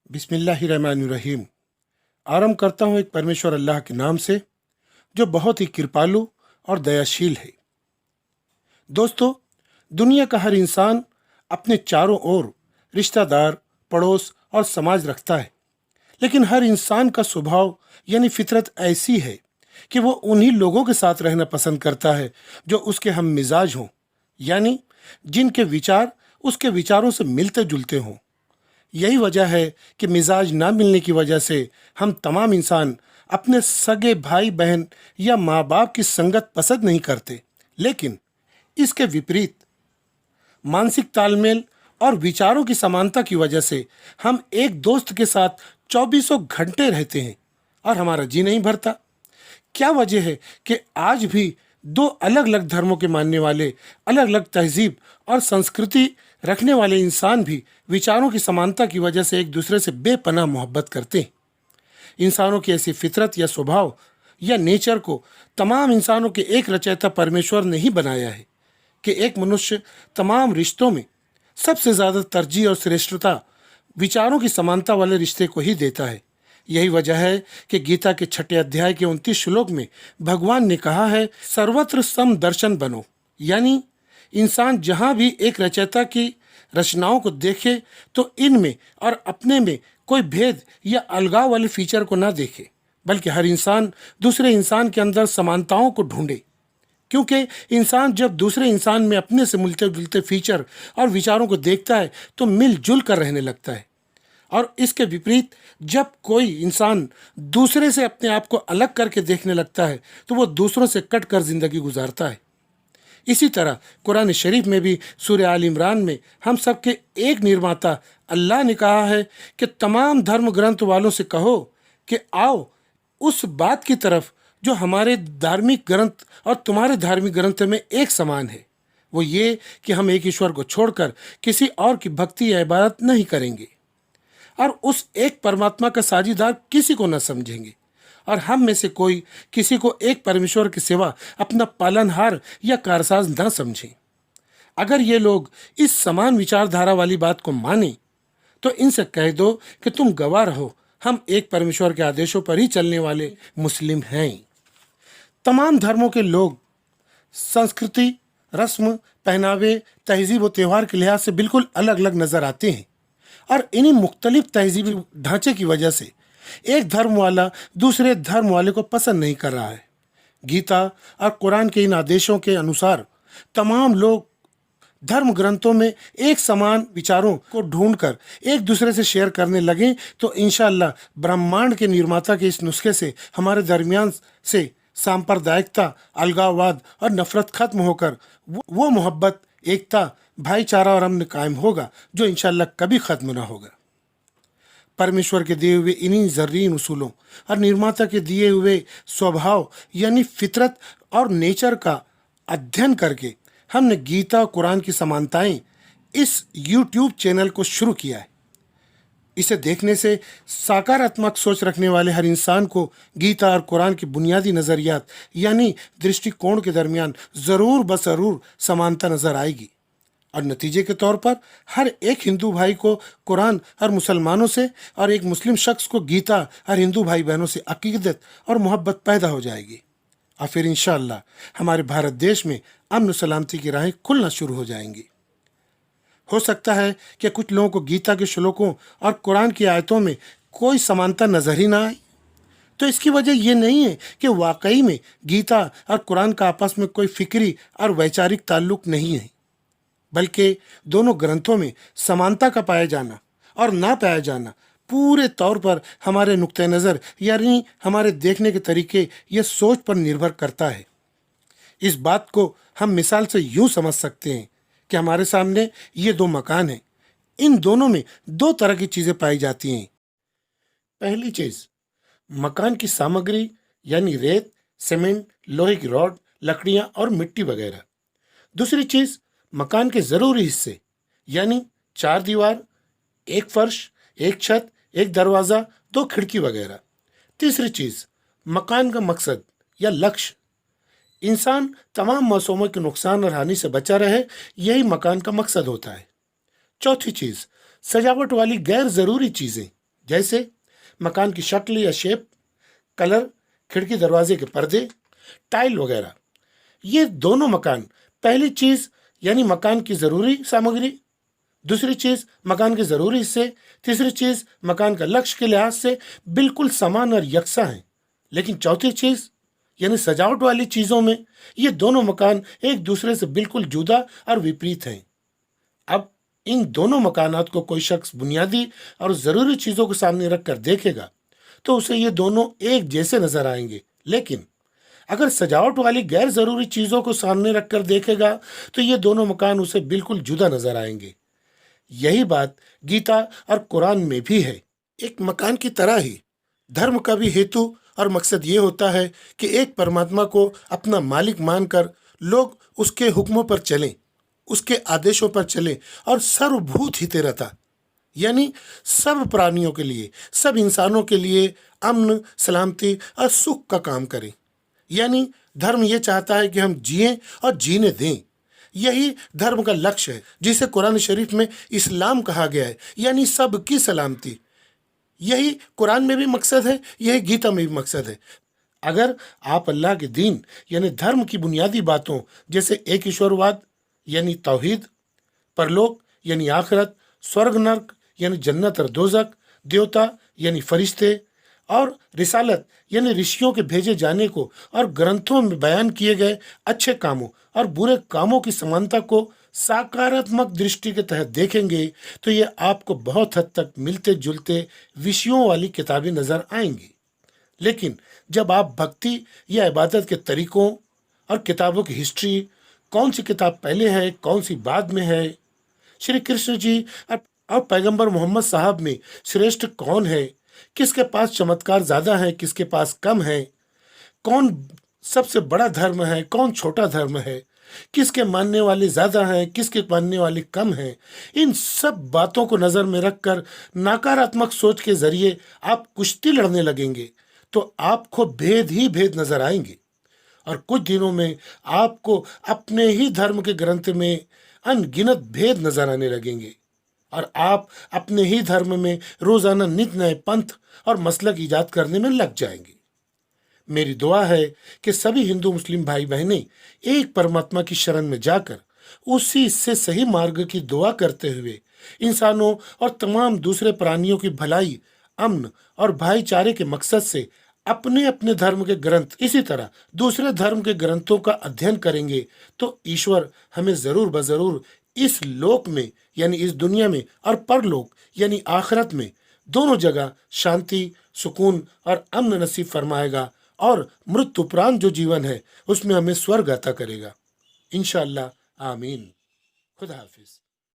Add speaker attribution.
Speaker 1: बिस्मिल्लाहिर्रहमानिर्रहीम। आरंभ करता हूँ एक परमेश्वर अल्लाह के नाम से जो बहुत ही कृपालु और दयाशील है। दोस्तों, दुनिया का हर इंसान अपने चारों ओर रिश्तेदार, पड़ोस और समाज रखता है, लेकिन हर इंसान का स्वभाव यानी फितरत ऐसी है कि वो उन्हीं लोगों के साथ रहना पसंद करता है जो उसके हम मिजाज हों, यानी जिनके विचार उसके विचारों से मिलते जुलते हों। यही वजह है कि मिजाज ना मिलने की वजह से हम तमाम इंसान अपने सगे भाई बहन या माँ बाप की संगत पसंद नहीं करते, लेकिन इसके विपरीत मानसिक तालमेल और विचारों की समानता की वजह से हम एक दोस्त के साथ चौबीसों घंटे रहते हैं और हमारा जी नहीं भरता। क्या वजह है कि आज भी दो अलग अलग धर्मों के मानने वाले, अलग अलग तहजीब और संस्कृति रखने वाले इंसान भी विचारों की समानता की वजह से एक दूसरे से बेपनाह मोहब्बत करते हैं। इंसानों की ऐसी फितरत या स्वभाव या नेचर को तमाम इंसानों के एक रचयिता परमेश्वर ने ही बनाया है कि एक मनुष्य तमाम रिश्तों में सबसे ज़्यादा तरजीह और श्रेष्ठता विचारों की समानता वाले रिश्ते को ही देता है। यही वजह है कि गीता के 6 अध्याय के 29 श्लोक में भगवान ने कहा है, सर्वत्र सम दर्शन बनो, यानी इंसान जहाँ भी एक रचयिता की रचनाओं को देखे तो इनमें और अपने में कोई भेद या अलगाव वाले फीचर को ना देखे, बल्कि हर इंसान दूसरे इंसान के अंदर समानताओं को ढूंढे। क्योंकि इंसान जब दूसरे इंसान में अपने से मिलते जुलते फीचर और विचारों को देखता है तो मिलजुल कर रहने लगता है, और इसके विपरीत जब कोई इंसान दूसरे से अपने आप को अलग करके देखने लगता है तो वो दूसरों से कट कर जिंदगी गुजारता है। इसी तरह कुरान शरीफ में भी सूरह आल इमरान में हम सबके एक निर्माता अल्लाह ने कहा है कि तमाम धर्म ग्रंथ वालों से कहो कि आओ उस बात की तरफ जो हमारे धार्मिक ग्रंथ और तुम्हारे धार्मिक ग्रंथ में एक समान है, वो ये कि हम एक ईश्वर को छोड़कर किसी और की भक्ति या इबादत नहीं करेंगे और उस एक परमात्मा का साझीदार किसी को न समझेंगे, और हम में से कोई किसी को एक परमेश्वर के सिवा अपना पालनहार या कारसाज न समझें। अगर ये लोग इस समान विचारधारा वाली बात को माने तो इनसे कह दो कि तुम गवाह रहो, हम एक परमेश्वर के आदेशों पर ही चलने वाले मुस्लिम हैं। तमाम धर्मों के लोग संस्कृति, रस्म, पहनावे, तहजीब और त्यौहार के लिहाज से बिल्कुल अलग अलग नजर आते हैं, और इन्हीं मुख्तलिफ तहजीबी ढांचे की वजह से एक धर्म वाला दूसरे धर्म वाले को पसंद नहीं कर रहा है। गीता और कुरान के इन आदेशों के अनुसार तमाम लोग धर्म ग्रंथों में एक समान विचारों को ढूंढकर एक दूसरे से शेयर करने लगें तो इंशाअल्लाह ब्रह्मांड के निर्माता के इस नुस्खे से हमारे दरमियान से सांप्रदायिकता, अलगाववाद और नफरत खत्म होकर वो मोहब्बत, एकता, भाईचारा और अमन कायम होगा जो इंशाअल्लाह कभी खत्म ना होगा। परमेश्वर के दिए हुए इन्हीं ज़र्रीन उसूलों और निर्माता के दिए हुए स्वभाव यानी फितरत और नेचर का अध्ययन करके हमने गीता और कुरान की समानताएं इस यूट्यूब चैनल को शुरू किया है। इसे देखने से सकारात्मक सोच रखने वाले हर इंसान को गीता और कुरान की बुनियादी नज़रियात यानी दृष्टिकोण के दरमियान ज़रूर बज़रूर समानता नज़र आएगी, और नतीजे के तौर पर हर एक हिंदू भाई को कुरान और मुसलमानों से और एक मुस्लिम शख्स को गीता और हिंदू भाई बहनों से अकीदत और मोहब्बत पैदा हो जाएगी, और फिर इंशाअल्लाह हमारे भारत देश में अमन सलामती की राहें खुलना शुरू हो जाएंगी। हो सकता है कि कुछ लोगों को गीता के श्लोकों और कुरान की आयतों में कोई समानता नजर ही ना आए, तो इसकी वजह यह नहीं है कि वाकई में गीता और कुरान का आपस में कोई फिक्री और वैचारिक ताल्लुक नहीं है, बल्कि दोनों ग्रंथों में समानता का पाया जाना और ना पाया जाना पूरे तौर पर हमारे नुक्ते नज़र यानी हमारे देखने के तरीके या सोच पर निर्भर करता है। इस बात को हम मिसाल से यूं समझ सकते हैं कि हमारे सामने ये 2 मकान हैं, इन दोनों में 2 तरह की चीज़ें पाई जाती हैं। पहली चीज़ मकान की सामग्री यानी रेत, सीमेंट, लोहे की रॉड, लकड़ियाँ और मिट्टी वगैरह। दूसरी चीज़ मकान के ज़रूरी हिस्से यानी 4 दीवार, 1 फर्श, 1 छत, 1 दरवाज़ा, 2 खिड़की वगैरह। तीसरी चीज़ मकान का मकसद या लक्ष्य, इंसान तमाम मौसमों के नुकसान और हानि से बचा रहे, यही मकान का मकसद होता है। चौथी चीज़ सजावट वाली गैर ज़रूरी चीज़ें जैसे मकान की शक्ल या शेप, कलर, खिड़की दरवाजे के पर्दे, टाइल वगैरह। ये दोनों मकान, पहली चीज यानी मकान की जरूरी सामग्री, दूसरी चीज मकान के जरूरी हिस्से, तीसरी चीज मकान का लक्ष्य के लिहाज से बिल्कुल समान और यकसा हैं। लेकिन चौथी चीज यानी सजावट वाली चीजों में ये दोनों मकान एक दूसरे से बिल्कुल जुदा और विपरीत हैं। अब इन दोनों मकानात को कोई शख्स बुनियादी और जरूरी चीजों को सामने रखकर देखेगा तो उसे ये दोनों एक जैसे नजर आएंगे, लेकिन अगर सजावट वाली गैर जरूरी चीजों को सामने रखकर देखेगा तो ये दोनों मकान उसे बिल्कुल जुदा नजर आएंगे। यही बात गीता और कुरान में भी है। एक मकान की तरह ही धर्म का भी हेतु और मकसद ये होता है कि एक परमात्मा को अपना मालिक मानकर लोग उसके हुक्मों पर चलें, उसके आदेशों पर चलें और सर्वभूत हितेरता यानी सब प्राणियों के लिए, सब इंसानों के लिए अमन, सलामती और सुख का काम करें। यानी धर्म ये चाहता है कि हम जिएं और जीने दें। यही धर्म का लक्ष्य है, जिसे कुरान शरीफ में इस्लाम कहा गया है, यानी सबकी सलामती। यही कुरान में भी मकसद है, यही गीता में भी मकसद है। अगर आप अल्लाह के दीन यानी धर्म की बुनियादी बातों जैसे एक ईश्वरवाद यानी तौहीद, परलोक यानी आखिरत, स्वर्ग नर्क यानी जन्नत और दोजक, देवता यानी फरिश्ते और रिसालत यानी ऋषियों के भेजे जाने को और ग्रंथों में बयान किए गए अच्छे कामों और बुरे कामों की समानता को सकारात्मक दृष्टि के तहत देखेंगे तो ये आपको बहुत हद तक मिलते जुलते विषयों वाली किताबें नजर आएंगी। लेकिन जब आप भक्ति या इबादत के तरीकों और किताबों की हिस्ट्री, कौन सी किताब पहले है कौन सी बाद में है, श्री कृष्ण जी और पैगंबर मोहम्मद साहब में श्रेष्ठ कौन है, किसके पास चमत्कार ज्यादा है किसके पास कम है, कौन सबसे बड़ा धर्म है कौन छोटा धर्म है, किसके मानने वाले ज्यादा हैं किसके मानने वाले कम हैं, इन सब बातों को नजर में रखकर नकारात्मक सोच के जरिए आप कुश्ती लड़ने लगेंगे तो आपको भेद ही भेद नजर आएंगे और कुछ दिनों में आपको अपने ही धर्म के ग्रंथ में अनगिनत भेद नजर आने लगेंगे और आप अपने ही धर्म में रोजाना नित नए पंथ और मसलक ईजाद करने में लग जाएंगे। मेरी दुआ है कि सभी हिंदू मुस्लिम भाई बहनें एक परमात्मा की शरण में जाकर उसी से सही मार्ग की दुआ करते हुए इंसानों और तमाम दूसरे प्राणियों की भलाई, अमन और भाईचारे के मकसद से अपने अपने धर्म के ग्रंथ इसी तरह दूसरे धर्म के ग्रंथों का अध्ययन करेंगे तो ईश्वर हमें जरूर बजरूर इस लोक में यानी इस दुनिया में और परलोक यानी आखिरत में दोनों जगह शांति, सुकून और अमन नसीब फरमाएगा और मृत्यु उपरांत जो जीवन है उसमें हमें स्वर्ग अता करेगा। इंशाअल्लाह, आमीन। खुदा हाफिज।